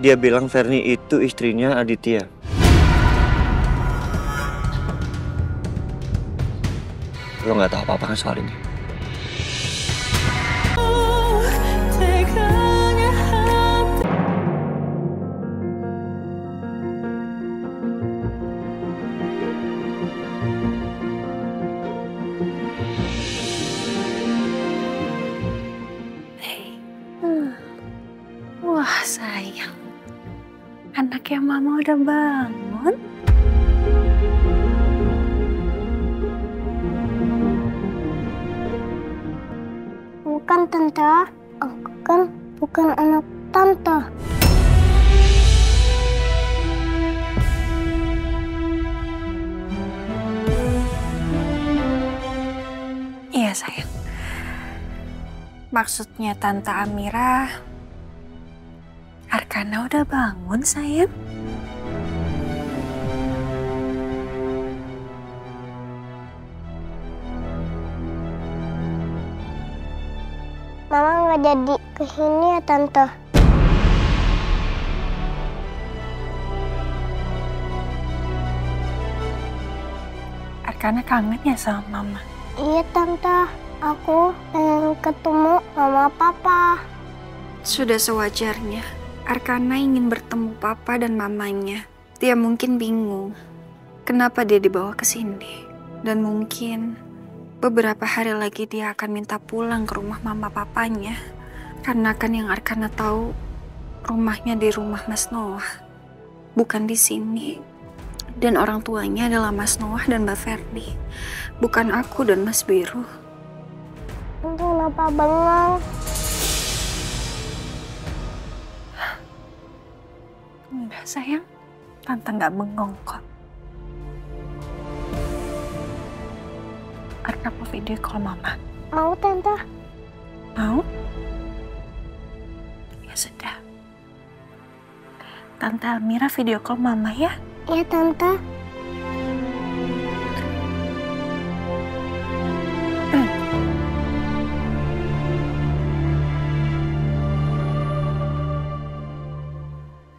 Dia bilang Ferni itu istrinya Aditya. Lo nggak tahu apa-apa kan soal ini? Wah sayang, anaknya mama udah bangun. Bukan tante, aku kan bukan anak tante. Iya sayang, maksudnya Tante Amira, Arkana udah bangun sayang. Mama nggak jadi kesini ya tante. Arkana kangen ya sama mama. Iya tante, aku pengen ketemu mama papa. Sudah sewajarnya, Arkana ingin bertemu papa dan mamanya. Dia mungkin bingung kenapa dia dibawa ke sini. Dan mungkin beberapa hari lagi dia akan minta pulang ke rumah mama papanya. Karena kan yang Arkana tahu, rumahnya di rumah Mas Noah, bukan di sini. Dan orang tuanya adalah Mas Noah dan Mbak Ferdi, bukan aku dan Mas Biru. Tante kenapa bengong? Enggak sayang, Tante nggak bengong kok. Arka mau video call mama. Mau tante? Mau? Ya sudah. Tante Amira video call mama ya. Iya tante.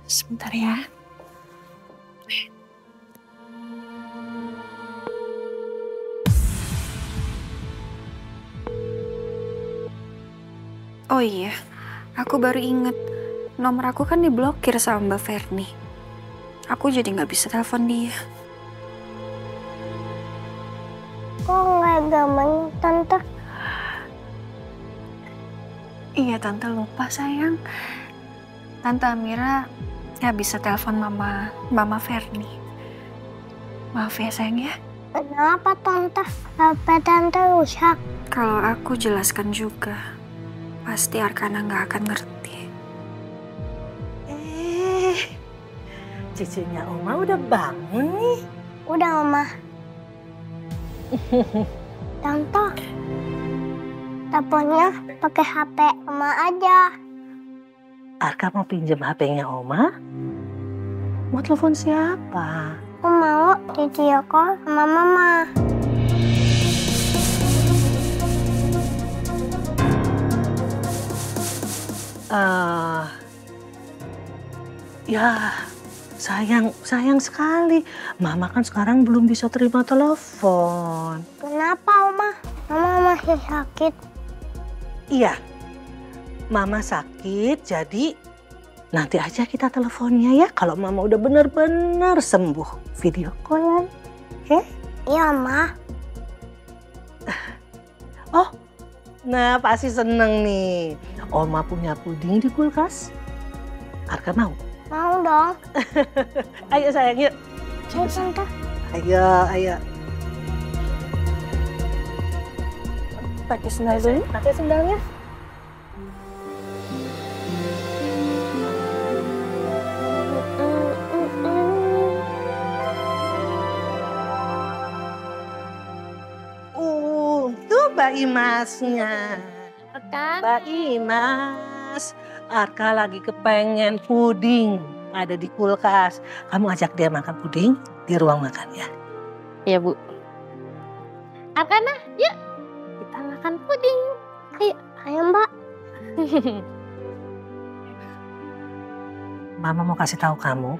Sebentar ya. Oh iya, aku baru inget. Nomor aku kan diblokir sama Mbak Ferni. Aku jadi nggak bisa telepon dia. Kok nggak gampang tante? Iya, Tante lupa sayang. Tante Amira nggak bisa telepon Mama Ferni. Maaf ya sayang ya. Kenapa tante? HP tante rusak. Kalau aku jelaskan juga, pasti Arkana nggak akan ngerti. Cucunya Oma udah bangun nih. Udah Oma. Tante, teleponnya pakai HP Oma aja. Arka mau pinjam HP-nya Oma? Mau telepon siapa? Aku mau video call sama Mama. Ya sayang sekali. Mama kan sekarang belum bisa terima telepon. Kenapa Oma? Mama masih sakit. Iya, Mama sakit jadi nanti aja kita teleponnya ya. Kalau Mama udah benar-benar sembuh, video callan. Iya Ma. Oh, nah pasti seneng nih. Oma punya puding di kulkas. Arka mau? Mau dong. Ayo sayang, yuk. Ayo Tante. Ayo. Pakai sendal dulu. Pakai sendalnya. Tuh Mbak Imasnya. Mbak Imas. Arka lagi kepengen puding. Ada di kulkas. Kamu ajak dia makan puding di ruang makan ya. Iya Bu. Arkana, yuk kita makan puding. Ayo Mbak. Mama mau kasih tahu kamu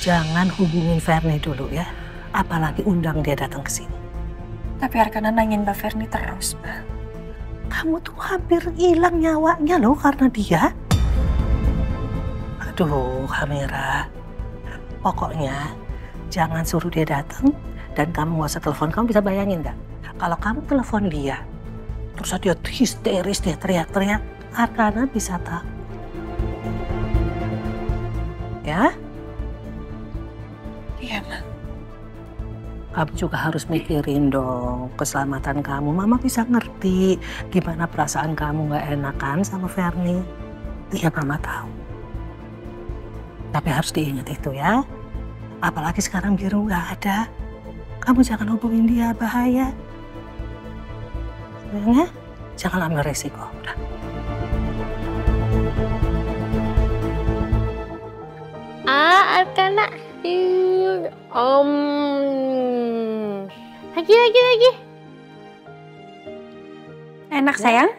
jangan hubungin Ferni dulu ya. Apalagi undang dia datang ke sini. Tapi Arkana nangin Mbak Ferni terus, Mbak. Kamu tuh hampir hilang nyawanya loh karena dia. Aduh, Amira. Pokoknya jangan suruh dia datang dan kamu gak usah telepon. Kamu bisa bayangin nggak? Kalau kamu telepon dia, terus dia histeris, dia teriak-teriak, Arkana bisa tahu. Ya? Iya, Ma. Kamu juga harus mikirin dong keselamatan kamu. Mama bisa ngerti gimana perasaan kamu gak enakan sama Ferni. Iya, Mama tahu. Tapi harus diingat itu ya. Apalagi sekarang Biru gak ada. Kamu jangan hubungin dia, bahaya. Sayangnya, jangan ambil resiko. Udah. Arkana. Lagi. Enak, sayang?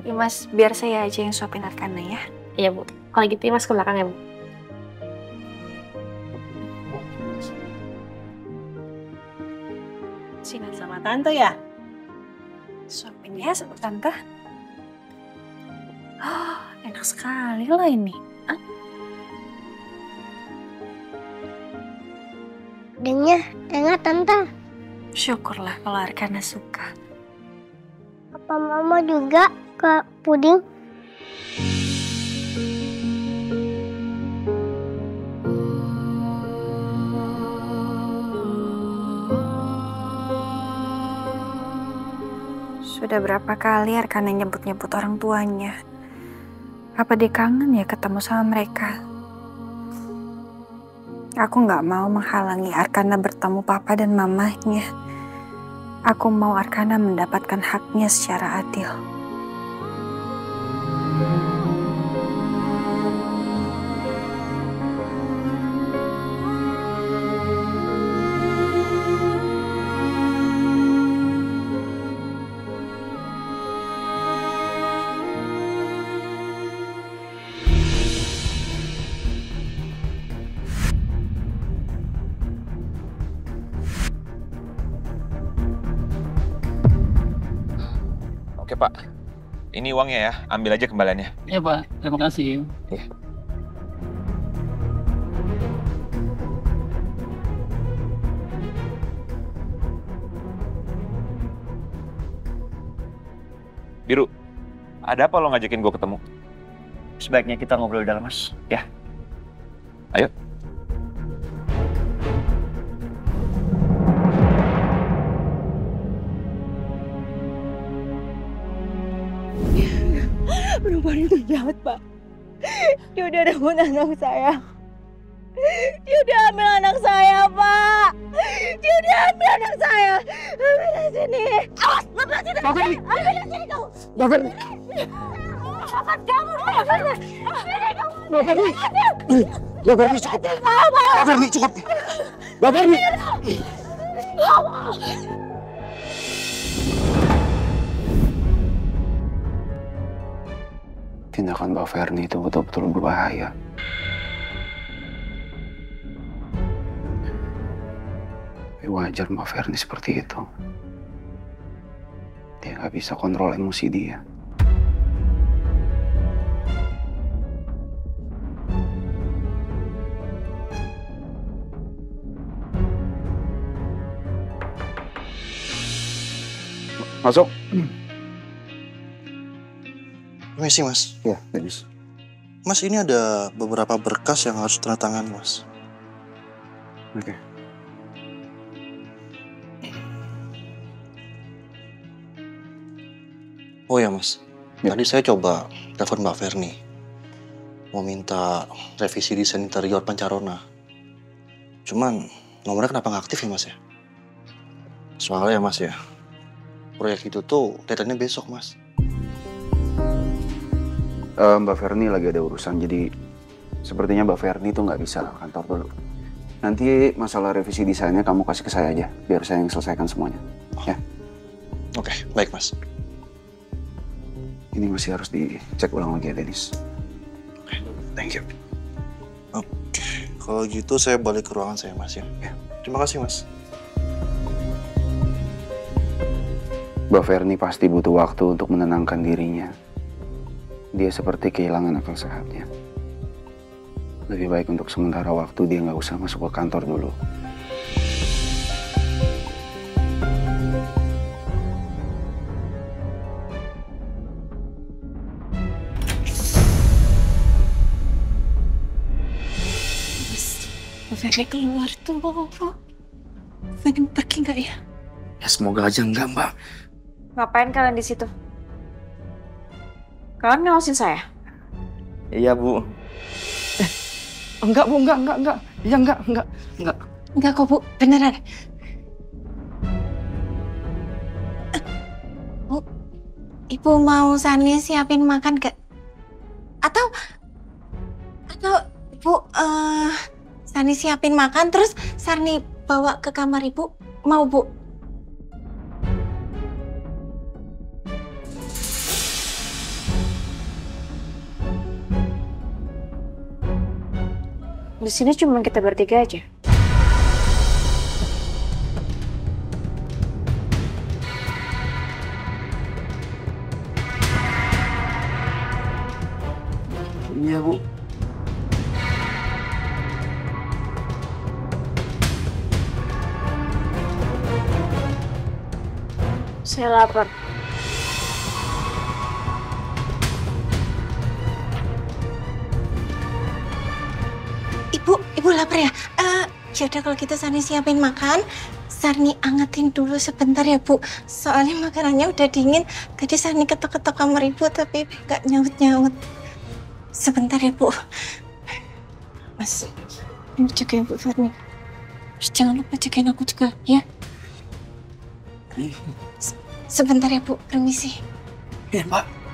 Ya, Mas, biar saya aja yang suapin Arkana ya. Iya, Bu. Kalau gitu Mas ke belakang ya, Bu. Sini sama Tante ya? Suapin ya sama Tante. Oh, enak sekali loh ini. Dengar Tante. Syukurlah kalau Arkana suka. Apa Mama juga ke puding? Sudah berapa kali Arkana nyebut-nyebut orang tuanya. Apa dia kangen ya ketemu sama mereka? Aku nggak mau menghalangi Arkana bertemu papa dan mamanya. Aku mau Arkana mendapatkan haknya secara adil. Oke Pak, ini uangnya ya, ambil aja kembaliannya. Iya Pak, terima kasih. Iya. Biru, ada apa lo ngajakin gue ketemu? Sebaiknya kita ngobrol di dalam, Mas. Ya. Ayo. Perempuan itu jahat, Pak. Dia udah rebut anak saya. Dia udah ambil anak saya, Pak. Dia udah ambil anak saya. Ambil dari sini. Awas, lepas sini. Ambil dari sini kamu. Mbak Ferni. Lepas kamu. Lepas Mbak Ferni cukup. Mbak Ferni cukup. Mbak Ferni. Tindakan Mbak Ferni itu betul-betul berbahaya. Tapi wajar Mbak Ferni seperti itu. Dia nggak bisa kontrol emosi dia. Masuk. Permisi, Mas. Ya, Dennis. Mas, ini ada beberapa berkas yang harus tanda tangan, Mas. Oke. Oh ya, Mas. Ya. Tadi saya coba telepon Mbak Ferni. Mau minta revisi desain interior Pancarona. Cuman nomornya kenapa nggak aktif ya, Mas ya? Soalnya ya, Mas ya, proyek itu tuh deadline-nya besok, Mas. Mbak Ferni lagi ada urusan, jadi sepertinya Mbak Ferni tuh nggak bisa kantor dulu. Nanti masalah revisi desainnya kamu kasih ke saya aja, biar saya yang selesaikan semuanya. Ya. Oke, baik, Mas. Ini masih harus dicek ulang lagi ya, Dennis. Oke. Thank you. Oke, kalau gitu saya balik ke ruangan saya, Mas ya. Terima kasih, Mas. Mbak Verni pasti butuh waktu untuk menenangkan dirinya. Dia seperti kehilangan akal sehatnya. Lebih baik untuk sementara waktu dia nggak usah masuk ke kantor dulu. Ferry keluar tuh. Ferry pergi nggak ya? Ya semoga aja enggak, Mbak. Ngapain kalian di situ? Kalian ngawasin saya? Iya, Bu. Enggak, Bu, enggak. Iya, enggak. Enggak kok, Bu. Beneran. Bu, Ibu mau Sani siapin makan gak? Atau Bu, Sani siapin makan terus Sani bawa ke kamar Ibu? Mau, Bu? Di sini cuma kita bertiga aja. Iya, Bu. Saya lapar. Ibu lapar ya? Yaudah kalau gitu Sani siapin makan. Sani angetin dulu sebentar ya, Bu. Soalnya makanannya udah dingin. Tadi Sani ketok-ketok kamar Ibu tapi gak nyaut-nyaut. Sebentar ya, Bu. Mas, ini jagain Bu Ferni. Jangan lupa jagain aku juga, ya? Sebentar ya, Bu. Permisi. Iya, Mbak.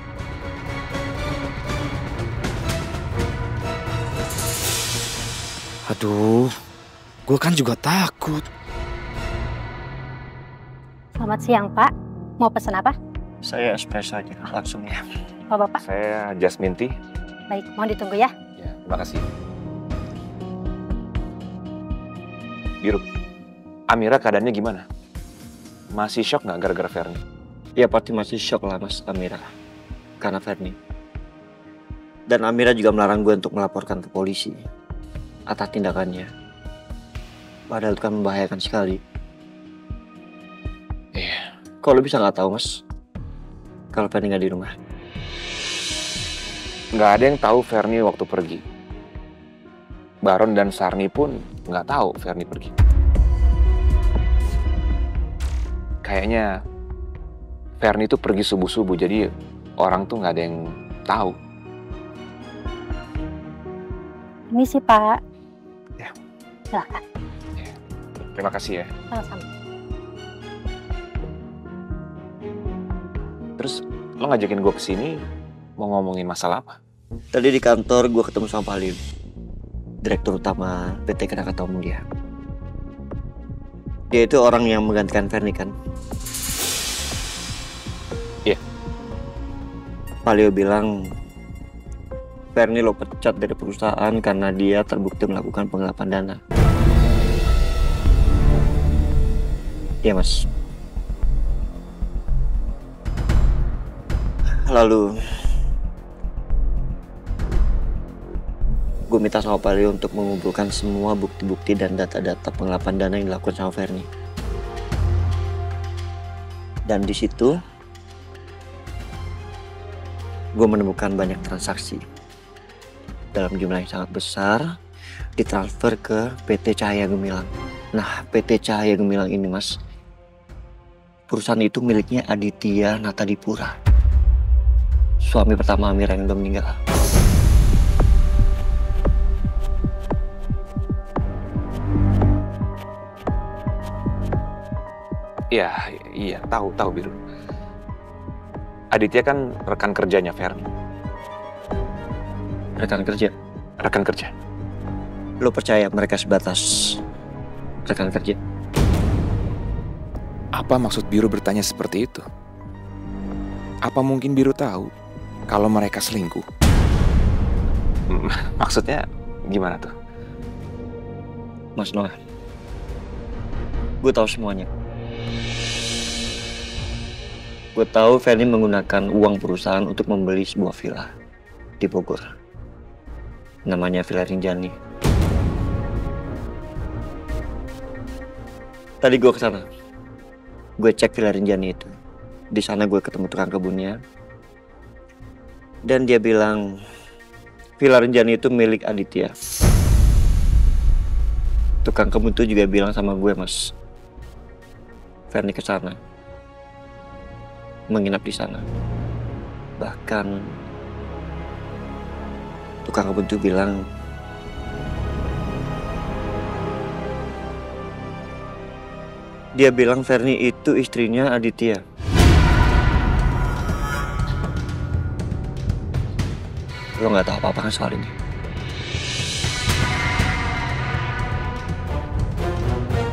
Aduh, gue kan juga takut. Selamat siang, Pak. Mau pesan apa? Saya espresso aja, langsung ya. Oh, Bapak? Saya Jasmine Tea. Baik, mohon ditunggu ya. Ya, terima kasih. Biru, Amira keadaannya gimana? Masih shock nggak gara-gara Ferni? Ya pasti masih shock lah Mas Amira. Karena Ferni. Dan Amira juga melarang gue untuk melaporkan ke polisi atas tindakannya. Padahal itu kan membahayakan sekali. Iya. Kok lo bisa nggak tahu Mas? Kalau Ferni nggak di rumah. Nggak ada yang tahu Ferni waktu pergi. Baron dan Sarni pun nggak tahu Ferni pergi. Kayaknya Ferni tuh pergi subuh-subuh, jadi orang tuh nggak ada yang tahu. Ini sih, Pak. Ya. Silakan. Ya. Terima kasih ya. Sama-sama. Terus lo ngajakin gue kesini mau ngomongin masalah apa? Tadi di kantor gue ketemu sama Pak Liu, Direktur Utama PT Krakatau Mulia. Dia itu orang yang menggantikan Ferni kan? Iya. Pak Liu bilang Ferni lo pecat dari perusahaan karena dia terbukti melakukan penggelapan dana. Iya Mas. Lalu gue minta sama Pak Liu untuk mengumpulkan semua bukti-bukti dan data-data penggelapan dana yang dilakukan sama Ferni. Dan di situ gue menemukan banyak transaksi dalam jumlah yang sangat besar ditransfer ke PT Cahaya Gemilang. Nah, PT Cahaya Gemilang ini Mas, perusahaan itu miliknya Aditya Natadipura, suami pertama Amira yang udah meninggal. Iya, tahu Biru. Aditya kan rekan kerjanya Ferni. Rekan kerja? Rekan kerja. Lo percaya mereka sebatas rekan kerja? Apa maksud Biru bertanya seperti itu? Apa mungkin Biru tahu kalau mereka selingkuh? Maksudnya gimana tuh? Mas Noah, gue tahu semuanya. Gue tahu Ferni menggunakan uang perusahaan untuk membeli sebuah villa di Bogor. Namanya Villa Rinjani. Tadi gue kesana. Gue cek Villa Rinjani itu. Di sana gue ketemu tukang kebunnya. Dan dia bilang Villa Rinjani itu milik Aditya. Tukang kebun itu juga bilang sama gue, Mas, Ferni kesana, menginap di sana. Bahkan tukang kebun itu bilang dia bilang Ferni itu istrinya Aditya. Lo nggak tahu apa-apa kan soal ini?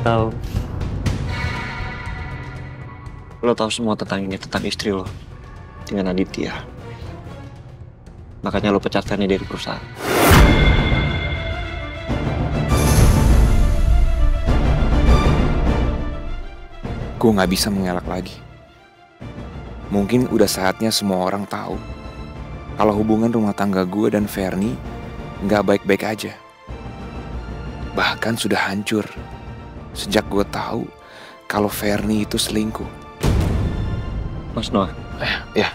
Tahu. Lo tahu semua tentang ini, tentang istri lo dengan Aditya. Makanya lo pecat Ferni dari perusahaan. Gue gak bisa mengelak lagi. Mungkin udah saatnya semua orang tahu kalau hubungan rumah tangga gue dan Ferni gak baik-baik aja. Bahkan sudah hancur sejak gue tahu kalau Ferni itu selingkuh. Mas Noah. Ya.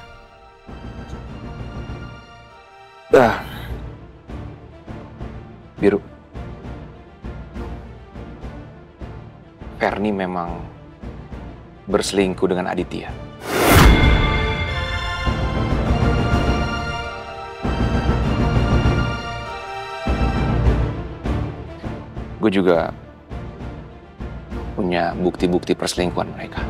Biru. Ferni memang berselingkuh dengan Aditya. Gue juga punya bukti-bukti perselingkuhan mereka.